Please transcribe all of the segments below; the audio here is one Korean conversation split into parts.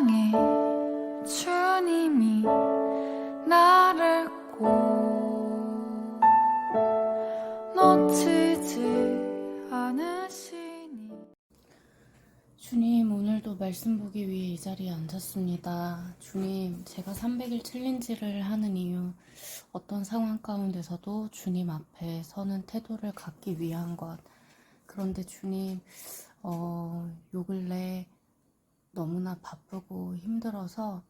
사랑해 주님이 나를 꼭 놓치지 않으시니. 주님, 오늘도 말씀 보기 위해 이 자리에 앉았습니다. 주님, 제가 300일 챌린지를 하는 이유, 어떤 상황 가운데서도 주님 앞에 서는 태도를 갖기 위한 것. 그런데 주님, 요 근래 너무나 바쁘고 힘들어서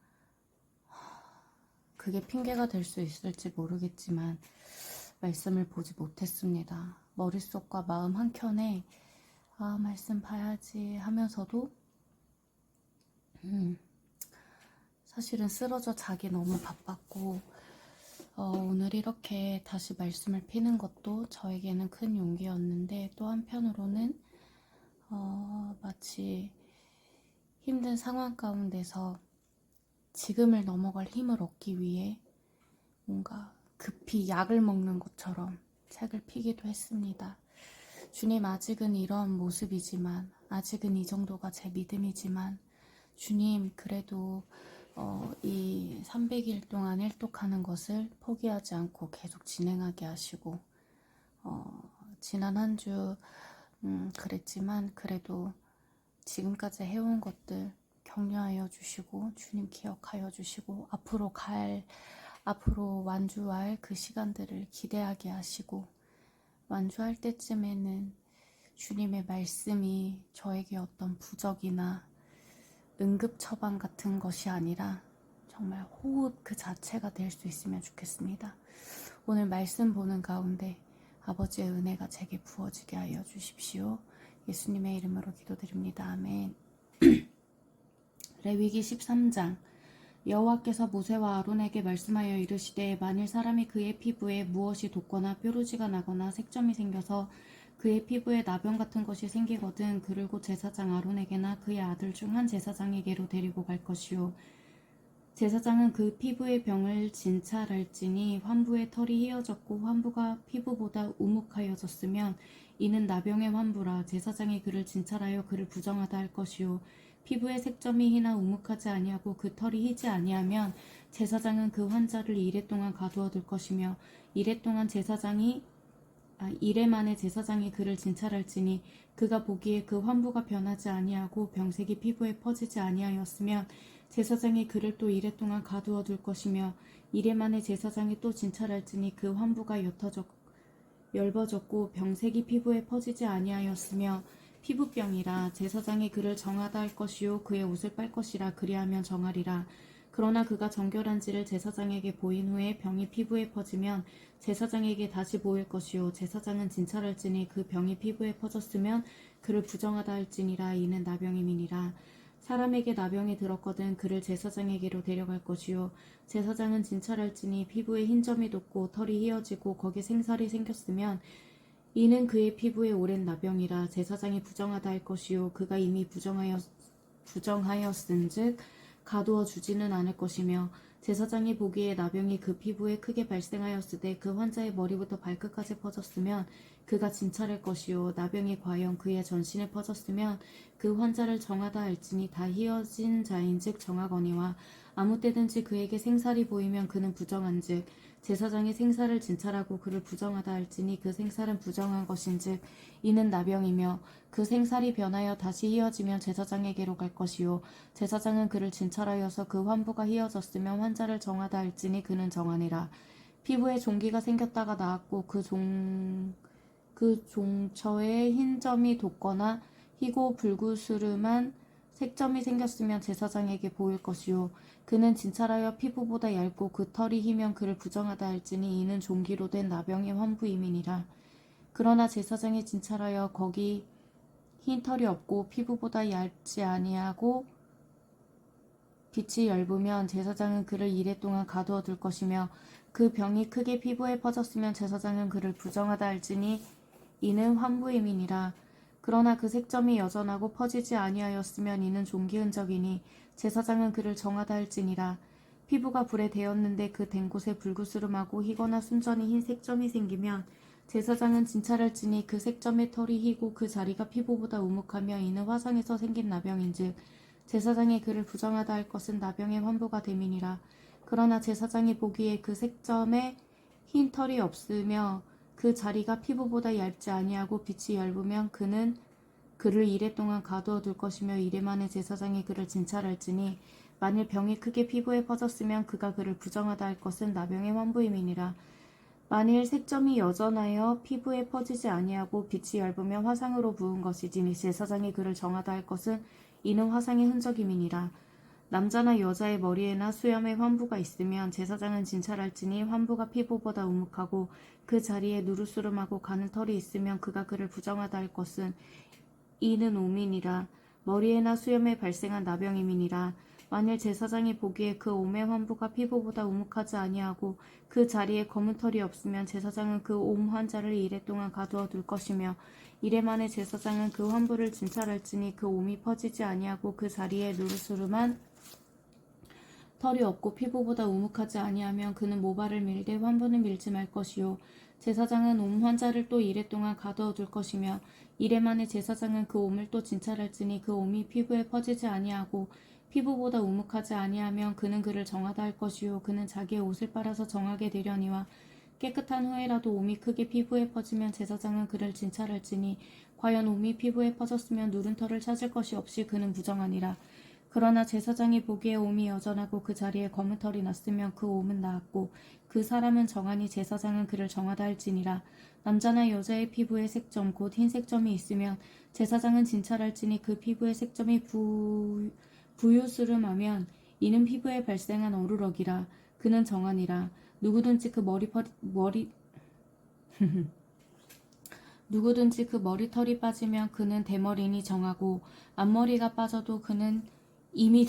그게 핑계가 될 수 있을지 모르겠지만 말씀을 보지 못했습니다. 머릿속과 마음 한켠에 말씀 봐야지 하면서도 사실은 쓰러져 자기 너무 바빴고 오늘 이렇게 다시 말씀을 피는 것도 저에게는 큰 용기였는데, 또 한편으로는 마치 힘든 상황 가운데서 지금을 넘어갈 힘을 얻기 위해 뭔가 급히 약을 먹는 것처럼 책을 피기도 했습니다. 주님, 아직은 이런 모습이지만, 아직은 이 정도가 제 믿음이지만, 주님, 그래도 이 300일 동안 일독하는 것을 포기하지 않고 계속 진행하게 하시고, 지난 한 주 그랬지만 그래도 지금까지 해온 것들 격려하여 주시고, 주님 기억하여 주시고, 앞으로 완주할 그 시간들을 기대하게 하시고, 완주할 때쯤에는 주님의 말씀이 저에게 어떤 부적이나 응급 처방 같은 것이 아니라 정말 호흡 그 자체가 될 수 있으면 좋겠습니다. 오늘 말씀 보는 가운데 아버지의 은혜가 제게 부어지게 하여 주십시오. 예수님의 이름으로 기도드립니다. 아멘. 레위기 13장. 여호와께서 모세와 아론에게 말씀하여 이르시되, 만일 사람이 그의 피부에 무엇이 돋거나 뾰루지가 나거나 색점이 생겨서 그의 피부에 나병 같은 것이 생기거든 그를 곧 제사장 아론에게나 그의 아들 중 한 제사장에게로 데리고 갈 것이요, 제사장은 그 피부의 병을 진찰할지니 환부의 털이 휘어졌고 환부가 피부보다 우묵하여졌으면 이는 나병의 환부라. 제사장이 그를 진찰하여 그를 부정하다 할 것이요, 피부의 색점이 희나 우묵하지 아니하고 그 털이 희지 아니하면 제사장은 그 환자를 이레 동안 가두어 둘 것이며, 이레 만에 제사장이 그를 진찰할지니 그가 보기에 그 환부가 변하지 아니하고 병색이 피부에 퍼지지 아니하였으면 제사장이 그를 또 이레 동안 가두어 둘 것이며, 이레 만에 제사장이 또 진찰할지니 그 환부가 엷어졌고 병색이 피부에 퍼지지 아니하였으며 피부병이라. 제사장이 그를 정하다 할 것이요, 그의 옷을 빨 것이라. 그리하면 정하리라. 그러나 그가 정결한지를 제사장에게 보인 후에 병이 피부에 퍼지면 제사장에게 다시 보일 것이요, 제사장은 진찰할지니 그 병이 피부에 퍼졌으면 그를 부정하다 할지니라. 이는 나병임이니라. 사람에게 나병이 들었거든 그를 제사장에게로 데려갈 것이요, 제사장은 진찰할지니 피부에 흰점이 돋고 털이 휘어지고 거기 생살이 생겼으면 이는 그의 피부에 오랜 나병이라. 제사장이 부정하다 할 것이요, 그가 이미 부정하였은즉 가두어 주지는 않을 것이며, 제사장이 보기에 나병이 그 피부에 크게 발생하였으되 그 환자의 머리부터 발끝까지 퍼졌으면 그가 진찰할 것이요, 나병이 과연 그의 전신에 퍼졌으면 그 환자를 정하다 할지니 다 휘어진 자인즉 정하거니와, 아무 때든지 그에게 생살이 보이면 그는 부정한즉 제사장이 생살을 진찰하고 그를 부정하다 할지니 그 생살은 부정한 것인즉 이는 나병이며, 그 생살이 변하여 다시 휘어지면 제사장에게로 갈 것이요, 제사장은 그를 진찰하여서 그 환부가 휘어졌으면 환자를 정하다 할지니 그는 정하니라. 피부에 종기가 생겼다가 나았고 그 종처에 흰 점이 돋거나 희고 불구스름한 색점이 생겼으면 제사장에게 보일 것이요, 그는 진찰하여 피부보다 얇고 그 털이 희면 그를 부정하다 할지니 이는 종기로 된 나병의 환부임이니라. 그러나 제사장이 진찰하여 거기 흰 털이 없고 피부보다 얇지 아니하고 빛이 엷으면 제사장은 그를 이레 동안 가두어 둘 것이며, 그 병이 크게 피부에 퍼졌으면 제사장은 그를 부정하다 할지니 이는 환부임이니라. 그러나 그 색점이 여전하고 퍼지지 아니하였으면 이는 종기 흔적이니 제사장은 그를 정하다 할지니라. 피부가 불에 데었는데 그 댄 곳에 불구스름하고 희거나 순전히 흰 색점이 생기면 제사장은 진찰할지니 그 색점의 털이 희고 그 자리가 피부보다 우묵하며 이는 화상에서 생긴 나병인즉 제사장이 그를 부정하다 할 것은 나병의 환부가 됨이니라. 그러나 제사장이 보기에 그 색점에 흰 털이 없으며 그 자리가 피부보다 얇지 아니하고 빛이 얇으면 그는 그를 이레 동안 가두어 둘 것이며 이레 만에 제사장이 그를 진찰할지니 만일 병이 크게 피부에 퍼졌으면 그가 그를 부정하다 할 것은 나병의 환부임이니라. 만일 색점이 여전하여 피부에 퍼지지 아니하고 빛이 얇으면 화상으로 부은 것이지니 제사장이 그를 정하다 할 것은 이는 화상의 흔적임이니라. 남자나 여자의 머리에나 수염에 환부가 있으면 제사장은 진찰할지니 환부가 피부보다 우묵하고 그 자리에 누르스름하고 가는 털이 있으면 그가 그를 부정하다 할 것은 이는 오민이라. 머리에나 수염에 발생한 나병임이니라. 만일 제사장이 보기에 그 옴의 환부가 피부보다 우묵하지 아니하고 그 자리에 검은 털이 없으면 제사장은 그 옴 환자를 이레 동안 가두어 둘 것이며 이레 만에 제사장은 그 환부를 진찰할지니 그 옴이 퍼지지 아니하고 그 자리에 누르스름한 털이 없고 피부보다 우묵하지 아니하면 그는 모발을 밀되 환부는 밀지 말 것이요 제사장은 옴 환자를 또 이레 동안 가두어 둘 것이며 이레 만에 제사장은 그 옴을 또 진찰할지니 그 옴이 피부에 퍼지지 아니하고 피부보다 우묵하지 아니하면 그는 그를 정하다 할 것이요 그는 자기의 옷을 빨아서 정하게 되려니와 깨끗한 후에라도 옴이 크게 피부에 퍼지면 제사장은 그를 진찰할지니 과연 옴이 피부에 퍼졌으면 누른 털을 찾을 것이 없이 그는 부정하니라. 그러나 제사장이 보기에 옴이 여전하고 그 자리에 검은 털이 났으면 그 옴은 나았고 그 사람은 정하니 제사장은 그를 정하다 할지니라. 남자나 여자의 피부에 색점 곧 흰 색점이 있으면 제사장은 진찰할지니 그 피부의 색점이 부유스름하면 이는 피부에 발생한 어루럭이라. 그는 정하니라. 누구든지 그 누구든지 그 머리털이 빠지면 그는 대머리니 정하고 앞머리가 빠져도 그는 이미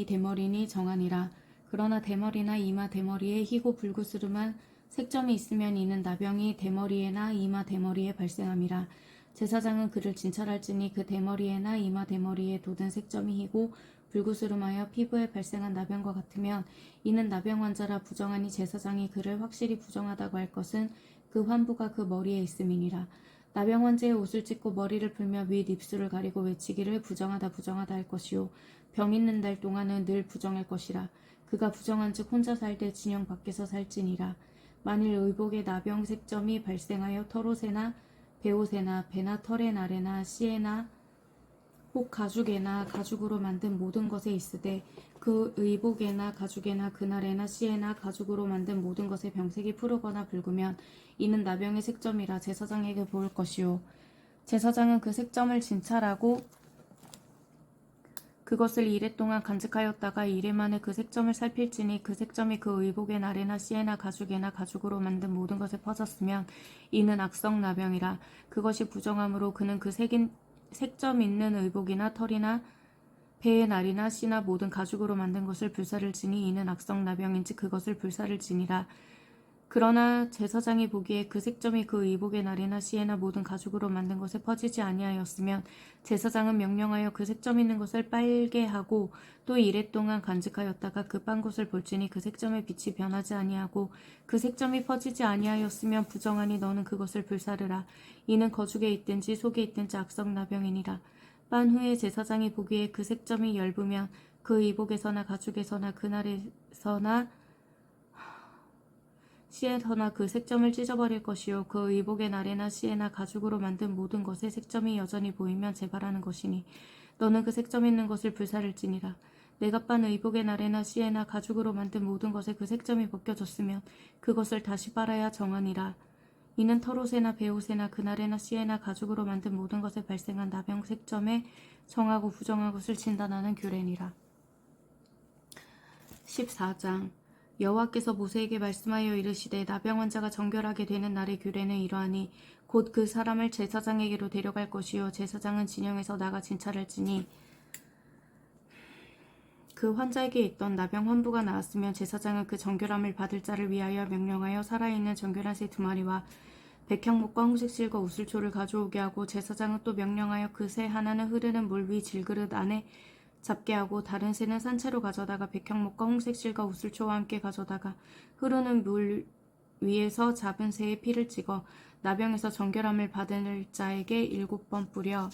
대머리니 정하니라. 그러나 대머리나 이마 대머리에 희고 불구스름한 색점이 있으면 이는 나병이 대머리에나 이마 대머리에 발생함이라. 제사장은 그를 진찰할지니 그 대머리에나 이마 대머리에 돋은 색점이 희고 불구스름하여 피부에 발생한 나병과 같으면 이는 나병 환자라. 부정하니 제사장이 그를 확실히 부정하다고 할 것은 그 환부가 그 머리에 있음이니라. 나병 환자의 옷을 찢고 머리를 풀며 윗 입술을 가리고 외치기를 부정하다 부정하다 할 것이요 병 있는 달 동안은 늘 부정할 것이라. 그가 부정한즉 혼자 살되 진영 밖에서 살지니라. 만일 의복에 나병 색점이 발생하여 털옷에나 베옷에나 배나 털의 날에나 씨에나 혹 가죽에나 가죽으로 만든 모든 것에 있으되 그 의복에나 가죽에나 그날에나 씨에나 가죽으로 만든 모든 것에 병색이 푸르거나 붉으면 이는 나병의 색점이라. 제사장에게 보일 것이요 제사장은 그 색점을 진찰하고 그것을 이레 동안 간직하였다가 이레 만에 그 색점을 살필지니 그 색점이 그 의복의 날에나 씨에나 가죽에나 가죽으로 만든 모든 것에 퍼졌으면 이는 악성 나병이라. 그것이 부정함으로 그는 그 색점 있는 의복이나 털이나 배의 날이나 씨나 모든 가죽으로 만든 것을 불사를 지니 이는 악성 나병인지 그것을 불사를 지니라. 그러나 제사장이 보기에 그 색점이 그 의복의 날이나 씨에나 모든 가죽으로 만든 것에 퍼지지 아니하였으면 제사장은 명령하여 그 색점 있는 것을 빨게 하고 또 이레 동안 간직하였다가 그 빤 곳을 볼지니 그 색점의 빛이 변하지 아니하고 그 색점이 퍼지지 아니하였으면 부정하니 너는 그것을 불사르라. 이는 거죽에 있든지 속에 있든지 악성 나병이니라. 빤 후에 제사장이 보기에 그 색점이 엷으면 그 의복에서나 가죽에서나 그날에서나 씨에서나 그 색점을 찢어버릴 것이요 그 의복의 날에나 씨에나 가죽으로 만든 모든 것에 색점이 여전히 보이면 재발하는 것이니 너는 그 색점 있는 것을 불사를지니라. 내가 빤 의복의 날에나 씨에나 가죽으로 만든 모든 것에 그 색점이 벗겨졌으면 그것을 다시 빨아야 정하니라. 이는 털옷에나 베옷에나 그날에나 씨에나 가죽으로 만든 모든 것에 발생한 나병 색점에 정하고 부정한 것을 진단하는 규례니라. 14장 여호와께서 모세에게 말씀하여 이르시되 나병 환자가 정결하게 되는 날의 규례는 이러하니 곧 그 사람을 제사장에게로 데려갈 것이요 제사장은 진영에서 나가 진찰할지니 그 환자에게 있던 나병 환부가 나았으면 제사장은 그 정결함을 받을 자를 위하여 명령하여 살아있는 정결한 새 2마리와 백향목과 홍색실과 우슬초를 가져오게 하고 제사장은 또 명령하여 그 새 하나는 흐르는 물 위 질그릇 안에 잡게 하고 다른 새는 산채로 가져다가 백향목과 홍색실과 우슬초와 함께 가져다가 흐르는 물 위에서 잡은 새의 피를 찍어 나병에서 정결함을 받을 자에게 7번 뿌려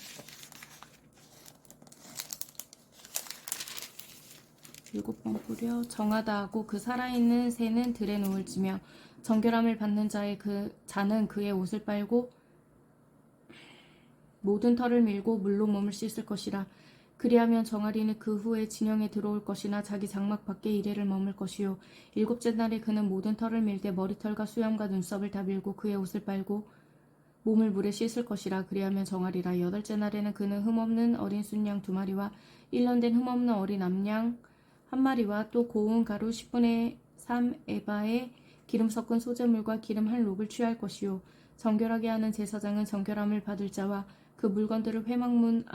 7번 뿌려 정하다 하고 그 살아있는 새는 들에 노을 지며 정결함을 받는 자는 그의 옷을 빨고 모든 털을 밀고 물로 몸을 씻을 것이라. 그리하면 정아리는 그 후에 진영에 들어올 것이나 자기 장막 밖에 이래를 머물 것이요. 일곱째 날에 그는 모든 털을 밀되 머리털과 수염과 눈썹을 다 밀고 그의 옷을 빨고 몸을 물에 씻을 것이라. 그리하면 정하리라. 여덟째 날에는 그는 흠없는 어린 순양 2마리와 1년 된 흠없는 어린 암양 1마리와 또 고운 가루 10분의 3 에바의 기름 섞은 소재물과 기름 한 록을 취할 것이요. 정결하게 하는 제사장은 정결함을 받을 자와 그 물건들을 회막문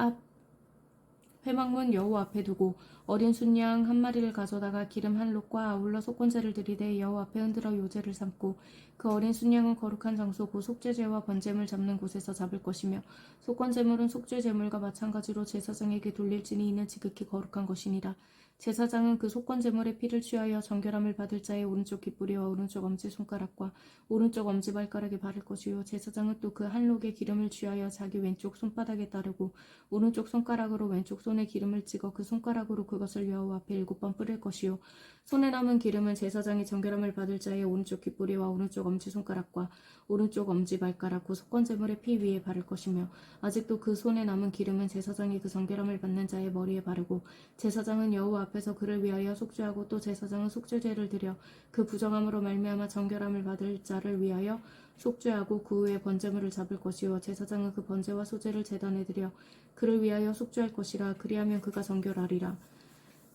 여호와 앞에 두고 어린 순양 1마리를 가져다가 기름 한 록과 아울러 속건제를 드리되 여호와 앞에 흔들어 요제를 삼고 그 어린 순양은 거룩한 장소 곧 속죄제와 번제물 잡는 곳에서 잡을 것이며 속건제물은 속죄제물과 마찬가지로 제사장에게 돌릴지니 이는 지극히 거룩한 것이니라. 제사장은 그 속건제물의 피를 취하여 정결함을 받을 자의 오른쪽 깃뿌리와 오른쪽 엄지손가락과 오른쪽 엄지발가락에 바를 것이요. 제사장은 또 그 한 록의 기름을 취하여 자기 왼쪽 손바닥에 따르고 오른쪽 손가락으로 왼쪽 손에 기름을 찍어 그 손가락으로 그것을 여호와 앞에 7번 뿌릴 것이요. 손에 남은 기름은 제사장이 정결함을 받을 자의 오른쪽 깃뿌리와 오른쪽 엄지손가락과 오른쪽 엄지발가락 곧 속건제물의 피 위에 바를 것이며 아직도 그 손에 남은 기름은 제사장이 그 정결함을 받는 자의 머리에 바르고 제사장은 여호와 앞에서 그를 위하여 속죄하고 또 제사장은 속죄제를 드려 그 부정함으로 말미암아 정결함을 받을 자를 위하여 속죄하고 그 후에 번제물을 잡을 것이요. 제사장은 그 번제와 소제를 제단에 드려 그를 위하여 속죄할 것이라. 그리하면 그가 정결하리라.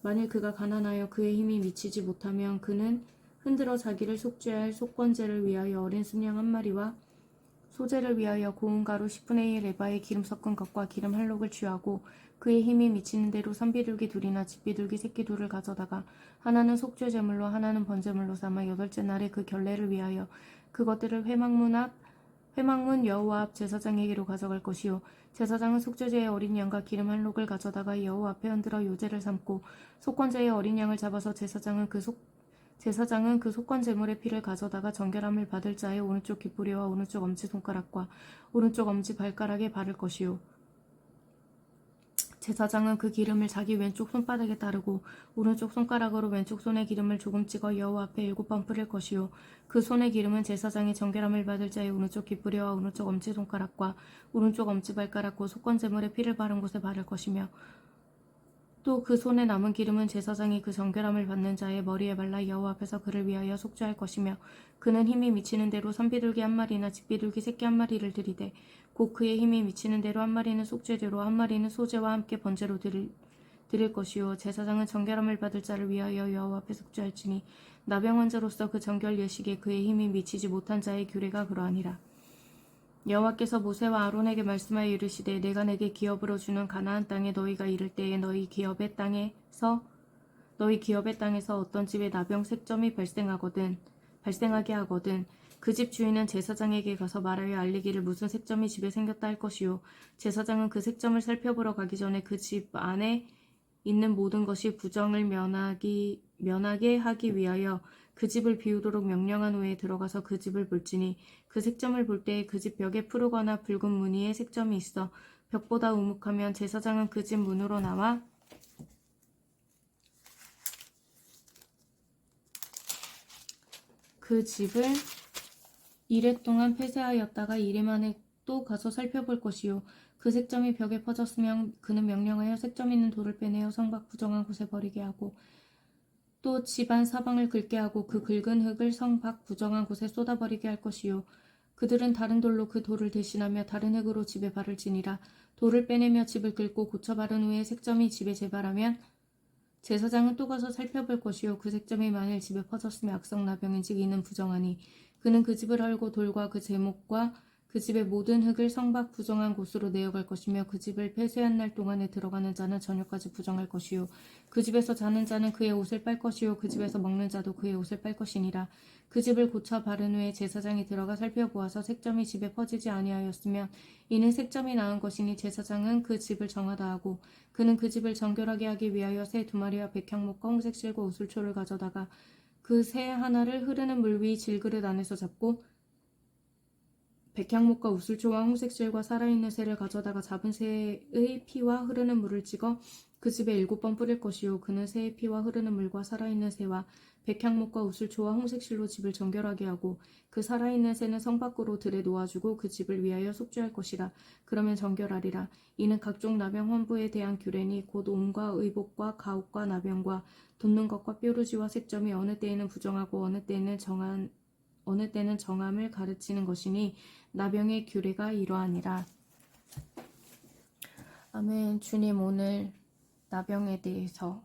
만일 그가 가난하여 그의 힘이 미치지 못하면 그는 흔들어 자기를 속죄할 속건제를 위하여 어린 순양 1마리와 소제를 위하여 고운 가루 10분의 1 에바의 기름 섞은 것과 기름 한 록을 취하고 그의 힘이 미치는 대로 산비둘기 2이나 집비둘기 새끼 2를 가져다가 하나는 속죄제물로 하나는 번제물로 삼아 여덟째 날에 그 결례를 위하여 그것들을 회막문 여호와 앞 제사장에게로 가져갈 것이요. 제사장은 속죄제의 어린 양과 기름 한 록을 가져다가 여호와 앞에 흔들어 요제를 삼고 속건제의 어린 양을 잡아서 제사장은 그 속건제물의 피를 가져다가 정결함을 받을 자의 오른쪽 깃뿌리와 오른쪽 엄지손가락과 오른쪽 엄지발가락에 바를 것이요. 제사장은 그 기름을 자기 왼쪽 손바닥에 따르고 오른쪽 손가락으로 왼쪽 손에 기름을 조금 찍어 여호와 앞에 7번 뿌릴 것이요. 그 손의 기름은 제사장이 정결함을 받을 자의 오른쪽 깃뿌리와 오른쪽 엄지손가락과 오른쪽 엄지발가락 곧 속건제물의 피를 바른 곳에 바를 것이며 또 그 손에 남은 기름은 제사장이 그 정결함을 받는 자의 머리에 발라 여호와 앞에서 그를 위하여 속죄할 것이며 그는 힘이 미치는 대로 산비둘기 1마리나 집비둘기 새끼 1마리를 드리되 곧 그의 힘이 미치는 대로 1마리는 속죄제로 1마리는 소제와 함께 번제로 드릴 것이요. 제사장은 정결함을 받을 자를 위하여 여호와 앞에 속죄할지니 나병 환자로서 그 정결 예식에 그의 힘이 미치지 못한 자의 규례가 그러하니라. 여호와께서 모세와 아론에게 말씀하여 이르시되 내가 내게 기업으로 주는 가나안 땅에 너희가 이를 때에 너희 기업의 땅에서 어떤 집에 나병 색점이 발생하게 하거든 그 집 주인은 제사장에게 가서 말하여 알리기를 무슨 색점이 집에 생겼다 할 것이요. 제사장은 그 색점을 살펴보러 가기 전에 그 집 안에 있는 모든 것이 부정을 면하게 하기 위하여 그 집을 비우도록 명령한 후에 들어가서 그 집을 볼지니 그 색점을 볼 때에 그 집 벽에 푸르거나 붉은 무늬의 색점이 있어 벽보다 우묵하면 제사장은 그 집 문으로 나와 그 집을 이래 동안 폐쇄하였다가 이래 만에 또 가서 살펴볼 것이요. 그 색점이 벽에 퍼졌으면 그는 명령하여 색점 있는 돌을 빼내어 성 밖 부정한 곳에 버리게 하고 또 집안 사방을 긁게 하고 그 긁은 흙을 성 밖 부정한 곳에 쏟아버리게 할 것이요. 그들은 다른 돌로 그 돌을 대신하며 다른 흙으로 집에 바를지니라. 돌을 빼내며 집을 긁고 고쳐 바른 후에 색점이 집에 재발하면 제사장은 또 가서 살펴볼 것이요. 그 색점이 만일 집에 퍼졌으며 악성나병인즉 이는 부정하니 그는 그 집을 헐고 돌과 그 제목과 그 집의 모든 흙을 성 밖 부정한 곳으로 내어갈 것이며 그 집을 폐쇄한 날 동안에 들어가는 자는 저녁까지 부정할 것이요. 그 집에서 자는 자는 그의 옷을 빨 것이요. 그 집에서 먹는 자도 그의 옷을 빨 것이니라. 그 집을 고쳐 바른 후에 제사장이 들어가 살펴보아서 색점이 집에 퍼지지 아니하였으면 이는 색점이 나은 것이니 제사장은 그 집을 정하다 하고 그는 그 집을 정결하게 하기 위하여 새 2마리와 백향목과 홍색 실과 우슬초를 가져다가 그 새 하나를 흐르는 물 위 질그릇 안에서 잡고 백향목과 우슬초와 홍색 실과 살아있는 새를 가져다가 잡은 새의 피와 흐르는 물을 찍어 그 집에 7번 뿌릴 것이요 그는 새의 피와 흐르는 물과 살아있는 새와 백향목과 우슬초와 홍색실로 집을 정결하게 하고 그 살아있는 새는 성 밖으로 들에 놓아주고 그 집을 위하여 속죄할 것이라. 그러면 정결하리라. 이는 각종 나병 환부에 대한 규례니 곧 옴과 의복과 가옥과 나병과 돋는 것과 뾰루지와 색점이 어느 때에는 부정하고 어느 때는 정함을 가르치는 것이니 나병의 규례가 이러하니라. 아멘. 주님, 오늘 나병에 대해서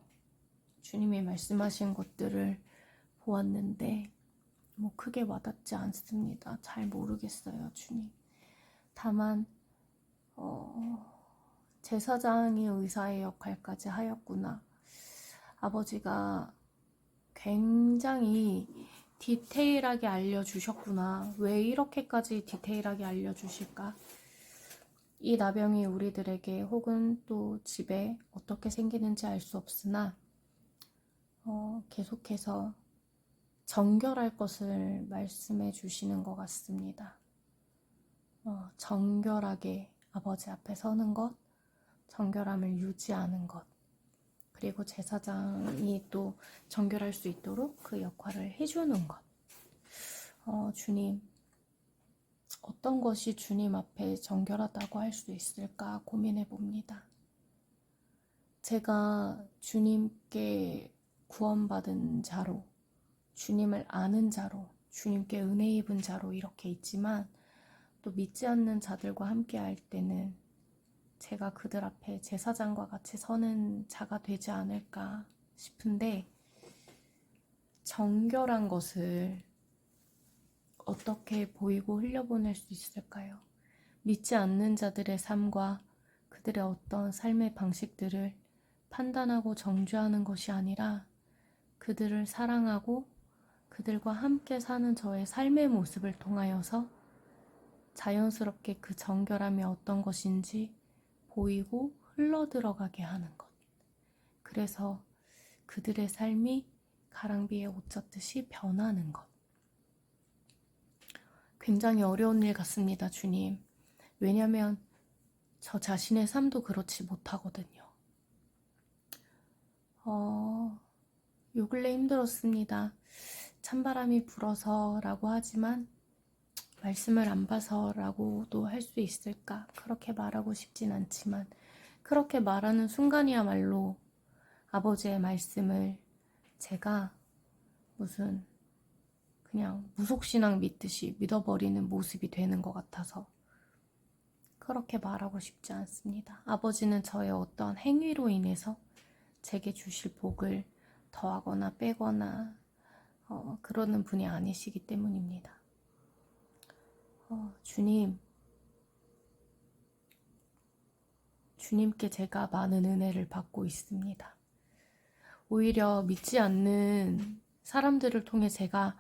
주님이 말씀하신 것들을 보았는데 크게 와닿지 않습니다. 잘 모르겠어요, 주님. 다만 제사장이 의사의 역할까지 하였구나. 아버지가 굉장히 디테일하게 알려주셨구나. 왜 이렇게까지 디테일하게 알려주실까? 이 나병이 우리들에게 혹은 또 집에 어떻게 생기는지 알 수 없으나 계속해서 정결할 것을 말씀해 주시는 것 같습니다. 정결하게 아버지 앞에 서는 것, 정결함을 유지하는 것, 그리고 제사장이 또 정결할 수 있도록 그 역할을 해주는 것. 주님, 어떤 것이 주님 앞에 정결하다고 할 수 있을까 고민해 봅니다. 제가 주님께 구원받은 자로, 주님을 아는 자로, 주님께 은혜 입은 자로 이렇게 있지만 또 믿지 않는 자들과 함께 할 때는 제가 그들 앞에 제사장과 같이 서는 자가 되지 않을까 싶은데, 정결한 것을 어떻게 보이고 흘려보낼 수 있을까요? 믿지 않는 자들의 삶과 그들의 어떤 삶의 방식들을 판단하고 정죄하는 것이 아니라 그들을 사랑하고 그들과 함께 사는 저의 삶의 모습을 통하여서 자연스럽게 그 정결함이 어떤 것인지 보이고 흘러들어가게 하는 것. 그래서 그들의 삶이 가랑비에 옷 젖듯이 변하는 것. 굉장히 어려운 일 같습니다, 주님. 왜냐하면 저 자신의 삶도 그렇지 못하거든요. 요 근래 힘들었습니다. 찬바람이 불어서 라고 하지만 말씀을 안 봐서 라고도 할 수 있을까? 그렇게 말하고 싶진 않지만 그렇게 말하는 순간이야말로 아버지의 말씀을 제가 무슨 그냥 무속신앙 믿듯이 믿어버리는 모습이 되는 것 같아서 그렇게 말하고 싶지 않습니다. 아버지는 저의 어떤 행위로 인해서 제게 주실 복을 더하거나 빼거나 그러는 분이 아니시기 때문입니다. 주님께 제가 많은 은혜를 받고 있습니다. 오히려 믿지 않는 사람들을 통해 제가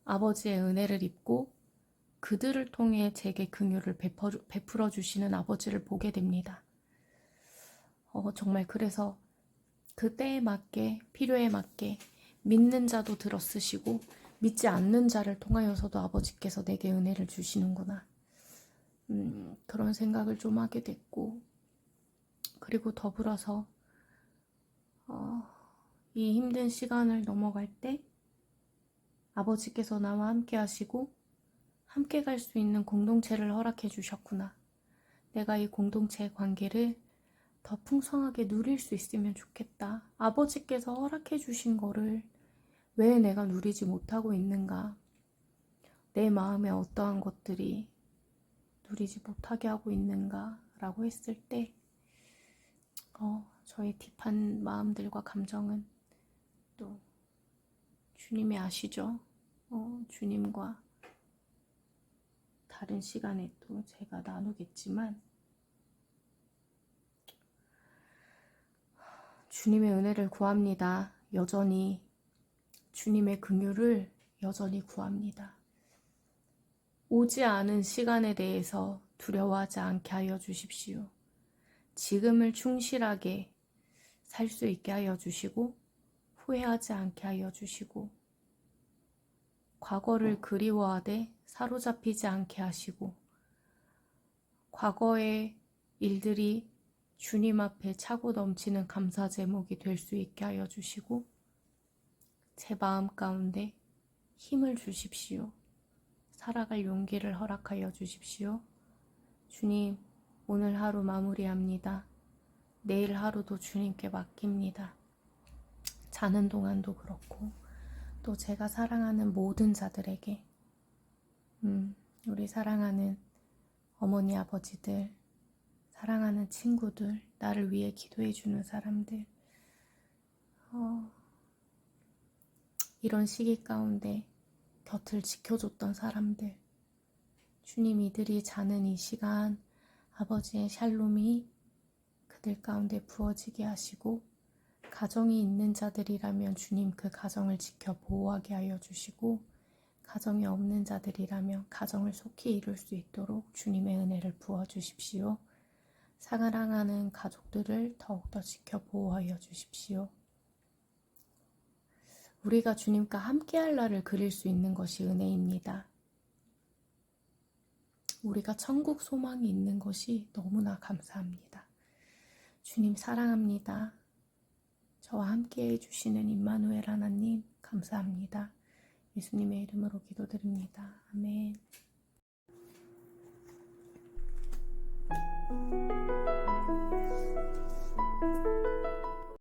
아버지의 은혜를 입고 그들을 통해 제게 긍휼을 베풀어 주시는 아버지를 보게 됩니다. 정말 그래서 그 때에 맞게, 필요에 맞게 믿는 자도 들어쓰시고 믿지 않는 자를 통하여서도 아버지께서 내게 은혜를 주시는구나. 그런 생각을 좀 하게 됐고, 그리고 더불어서 이 힘든 시간을 넘어갈 때 아버지께서 나와 함께 하시고 함께 갈 수 있는 공동체를 허락해 주셨구나. 내가 이 공동체의 관계를 더 풍성하게 누릴 수 있으면 좋겠다. 아버지께서 허락해 주신 거를 왜 내가 누리지 못하고 있는가? 내 마음에 어떠한 것들이 누리지 못하게 하고 있는가? 라고 했을 때 저의 딥한 마음들과 감정은 또 주님이 아시죠? 주님과 다른 시간에 또 제가 나누겠지만 주님의 은혜를 구합니다. 여전히 주님의 긍휼을 여전히 구합니다. 오지 않은 시간에 대해서 두려워하지 않게 하여 주십시오. 지금을 충실하게 살 수 있게 하여 주시고 후회하지 않게 하여 주시고 과거를 그리워하되 사로잡히지 않게 하시고 과거의 일들이 주님 앞에 차고 넘치는 감사 제목이 될 수 있게 하여 주시고 제 마음 가운데 힘을 주십시오. 살아갈 용기를 허락하여 주십시오. 주님, 오늘 하루 마무리합니다. 내일 하루도 주님께 맡깁니다. 자는 동안도 그렇고 또 제가 사랑하는 모든 자들에게 우리 사랑하는 어머니 아버지들, 사랑하는 친구들, 나를 위해 기도해 주는 사람들, 이런 시기 가운데 곁을 지켜줬던 사람들, 주님, 이들이 자는 이 시간 아버지의 샬롬이 그들 가운데 부어지게 하시고, 가정이 있는 자들이라면 주님 그 가정을 지켜 보호하게 하여 주시고, 가정이 없는 자들이라면 가정을 속히 이룰 수 있도록 주님의 은혜를 부어주십시오. 사랑하는 가족들을 더욱더 지켜 보호하여 주십시오. 우리가 주님과 함께할 날을 그릴 수 있는 것이 은혜입니다. 우리가 천국 소망이 있는 것이 너무나 감사합니다. 주님 사랑합니다. 저와 함께 해주시는 임마누엘 하나님 감사합니다. 예수님의 이름으로 기도드립니다. 아멘.